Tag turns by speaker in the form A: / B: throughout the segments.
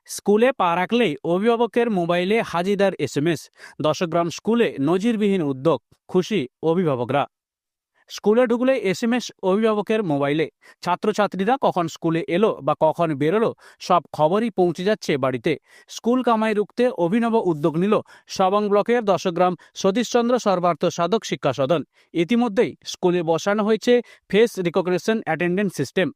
A: স্কুলে পা রাখলেই অভিভাবকের মোবাইলে হাজিদার এসএমএস। দশগ্রাম স্কুলে নজিরবিহীন উদ্যোগ, খুশি অভিভাবকরা। স্কুলে ঢুকলে এসএমএস অভিভাবকের মোবাইলে। ছাত্রছাত্রীরা কখন স্কুলে এলো বা কখন বেরোলো সব খবরই পৌঁছে যাচ্ছে বাড়িতে। স্কুল কামাই রুখতে অভিনব উদ্যোগ নিল সবং ব্লকের দশগ্রাম সতীশচন্দ্র সর্বার্থ সাধক শিক্ষা সদন। ইতিমধ্যেই স্কুলে বসানো হয়েছে ফেস রিকগনিশন অ্যাটেন্ডেন্স সিস্টেম।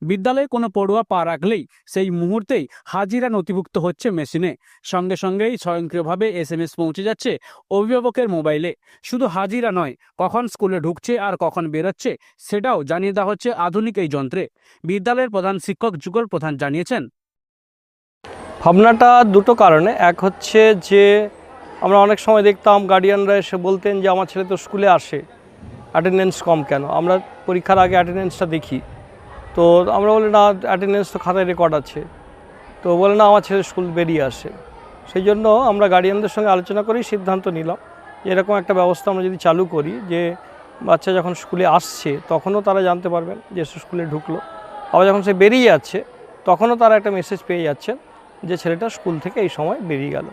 A: বিদ্যালয়ে কোনো পড়ুয়া পা রাখলেই সেই মুহূর্তেই হাজিরা নথিভুক্ত হচ্ছে মেশিনে। সঙ্গে সঙ্গেই স্বয়ংক্রিয়ভাবে এসএমএস পৌঁছে যাচ্ছে অভিভাবকের মোবাইলে। শুধু হাজিরা নয়, কখন স্কুলে ঢুকছে আর কখন বেরোচ্ছে সেটাও জানিয়ে দেওয়া হচ্ছে আধুনিক এই যন্ত্রে। বিদ্যালয়ের প্রধান শিক্ষক যুগল প্রধান জানিয়েছেন,
B: ভাবনাটা দুটো কারণে। এক হচ্ছে যে আমরা অনেক সময় দেখতাম গার্ডিয়ানরা এসে বলতেন যে আমার ছেলে তো স্কুলে আসে, অ্যাটেন্ডেন্স কম কেন? আমরা পরীক্ষার আগে অ্যাটেন্ডেন্সটা দেখি, তো আমরা বলি না অ্যাটেন্ডেন্স তো খাতায় রেকর্ড আছে। তো বলে না আমার ছেলে স্কুল বেরিয়ে আসে। সেই জন্য আমরা গার্ডিয়ানদের সঙ্গে আলোচনা করেই সিদ্ধান্ত নিলাম যে এরকম একটা ব্যবস্থা আমরা যদি চালু করি, যে বাচ্চা যখন স্কুলে আসছে তখনও তারা জানতে পারবেন যে সে স্কুলে ঢুকলো, আবার যখন সে বেরিয়ে যাচ্ছে তখনও তারা একটা মেসেজ পেয়ে যাচ্ছেন যে ছেলেটা স্কুল থেকে এই সময় বেরিয়ে গেল।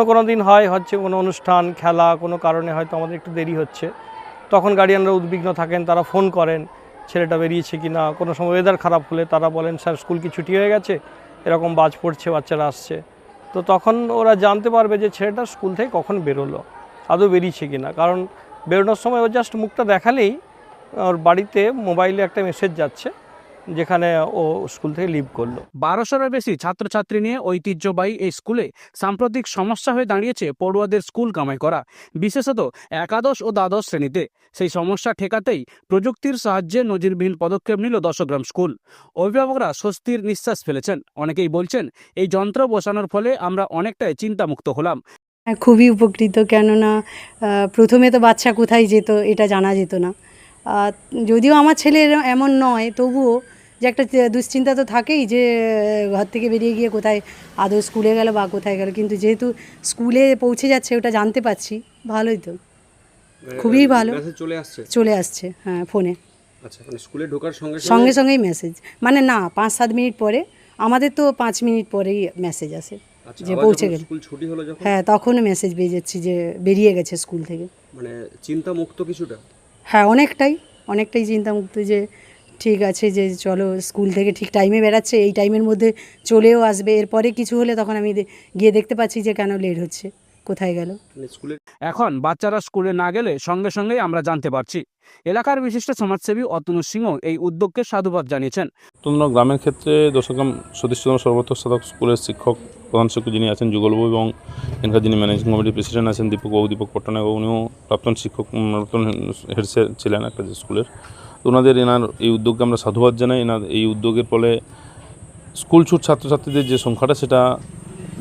B: কোনো দিন হচ্ছে কোনো অনুষ্ঠান, খেলা, কোনো কারণে হয়তো আমাদের একটু দেরি হচ্ছে, তখন গার্ডিয়ানরা উদ্বিগ্ন থাকেন, তারা ফোন করেন ছেলেটা বেরিয়েছে কি না। কোনো সময় ওয়েদার খারাপ হলে তারা বলেন স্যার স্কুল কি ছুটি হয়ে গেছে, এরকম বাজ পড়ছে, বাচ্চারা আসছে। তো তখন ওরা জানতে পারবে যে ছেলেটা স্কুল থেকে কখন বেরোলো, আদৌ বেরিয়েছে কি না। কারণ বেরোনোর সময় ও জাস্ট মুখটা দেখালেই ওর বাড়িতে মোবাইলে একটা মেসেজ যাচ্ছে যেখানে ও স্কুল থেকে লিভ করলো।
A: 1200-এর বেশি ছাত্রছাত্রী নিয়ে ঐতিহ্যবাহী এই স্কুলে সাম্প্রতিক সমস্যা হয়ে দাঁড়িয়েছে পড়ুয়াদের স্কুল কামাই করা, বিশেষত একাদশ ও দ্বাদশ শ্রেণীতে। সেই সমস্যা ঠেকাতেই প্রযুক্তির সাহায্যে নজিরবিহীন পদক্ষেপ নিল দশগ্রাম স্কুল। অভিভাবকরা স্বস্তির নিঃশ্বাস ফেলেছেন। অনেকেই বলছেন, এই যন্ত্র বসানোর ফলে আমরা অনেকটাই চিন্তামুক্ত হলাম।
C: খুবই উপকৃত, কেননা প্রথমে তো বাচ্চা কোথায় যেত এটা জানা যেত না। যদিও আমার ছেলে এমন নয়, তবুও যে একটা দুশ্চিন্তা তো থাকেই যে ঘর থেকে বেরিয়ে গিয়ে কোথায় আদৌ স্কুলে গেল বা কোথায় গেল। কিন্তু যেহেতু স্কুলে পৌঁছে যাচ্ছে ওটা জানতে পারছি, ভালোই তো, খুবই ভালো। চলে আসছে হ্যাঁ ফোনে।
D: আচ্ছা, মানে স্কুলে ঢোকার
C: সঙ্গে সঙ্গেই মেসেজ, মানে না 5-7 মিনিট পরে, আমাদের তো 5 মিনিট পরেই মেসেজ আসে যে পৌঁছে গেল।
D: স্কুল ছুটি হলো যখন,
C: হ্যাঁ তখনও মেসেজ পেয়ে যাচ্ছি যে বেরিয়ে গেছে স্কুল থেকে।
D: মানে চিন্তা মুক্ত কিছুটা।
C: হ্যাঁ অনেকটাই চিন্তামুক্ত, যে ঠিক আছে যে চলো স্কুল থেকে ঠিক টাইমে বেরাচ্ছে, এই টাইমের মধ্যে চলেও আসবে। এরপরে কিছু হলে তখন আমি গিয়ে দেখতে পাচ্ছি যে কেন লেট হচ্ছে, কোথায় গেল।
A: এখন বাচ্চারা স্কুলে না গেলে সঙ্গে সঙ্গেই আমরা জানতে পারছি। এলাকার বিশিষ্ট সমাজসেবী অতনু সিংহ এই উদ্যোগকে সাধুবাদ জানিয়েছেন।
E: গ্রামের ক্ষেত্রে দশগ্রাম সতীশচন্দ্র সর্বার্থ সাধক স্কুলের প্রধান শিক্ষক যিনি আছেন যুগলবাবু, এবং এখানকার যিনি ম্যানেজিং কমিটির প্রেসিডেন্ট আছেন দীপক পট্টনায়ক, উনিও প্রাক্তন শিক্ষক, প্রাক্তন হেড স্যার ছিলেন একটা স্কুলের। তো এনার এই উদ্যোগকে আমরা সাধুবাদ জানাই। এই উদ্যোগের ফলে স্কুল ছুট ছাত্রছাত্রীদের যে সংখ্যাটা সেটা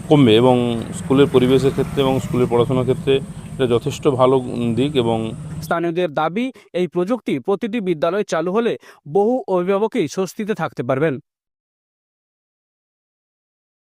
E: কমবে, এবং স্কুলের পরিবেশের ক্ষেত্রে এবং স্কুলের পড়াশোনার ক্ষেত্রে এটা যথেষ্ট ভালো দিক। এবং
A: স্থানীয়দের দাবি, এই প্রযুক্তি প্রতিটি বিদ্যালয়ে চালু হলে বহু অভিভাবকই স্বস্তিতে থাকতে পারবেন।